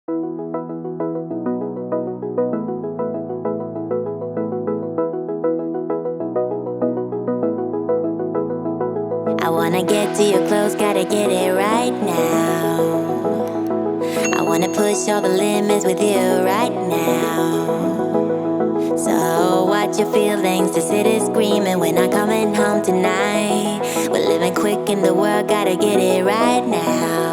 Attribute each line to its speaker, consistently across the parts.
Speaker 1: I wanna get to your clothes, gotta get it right now. I wanna push all the limits with you right now. So watch your feelings, the city's screaming, we're not coming home tonight. We're living quick in the world, gotta get it right now.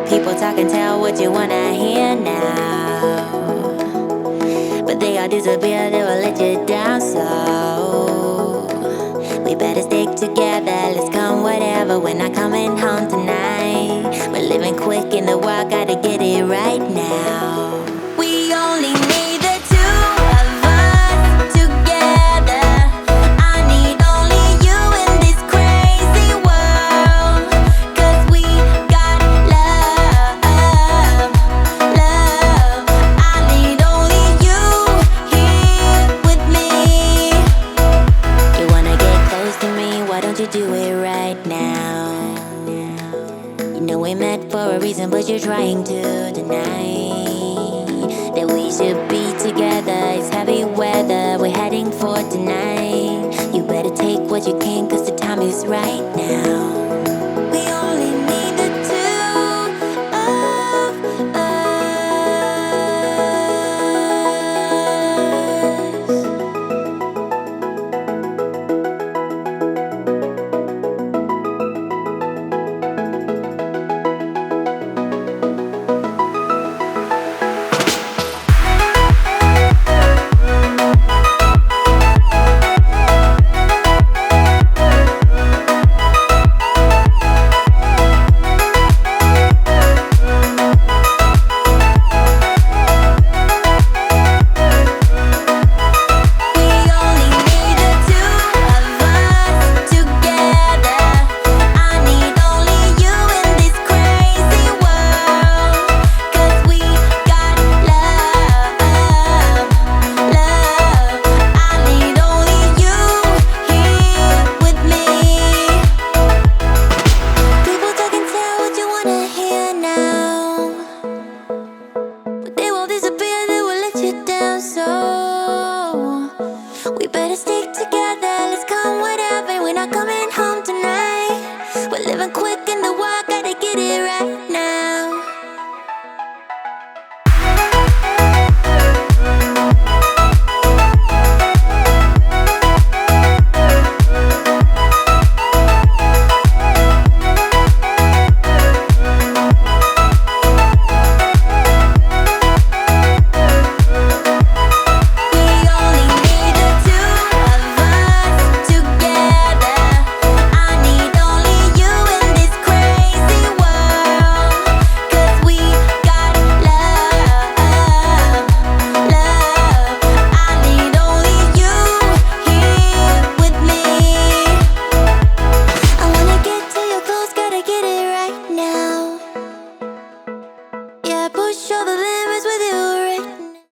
Speaker 1: People talk and tell what you wanna hear now, but they all disappear, they will let you down. So we better stick together, let's come whatever, we're not coming home tonight. We're living quick in the world, gotta get it right now. We only need the two of us together. I need only you in this crazy world, 'cause we got love, love. I need only you here with me. You wanna get close to me, why don't you do it right now? You know we met for a reason, but you're trying to deny that we should be together. It's heavy weather, we're heading for tonight. You better take what you can, 'cause the time is right now.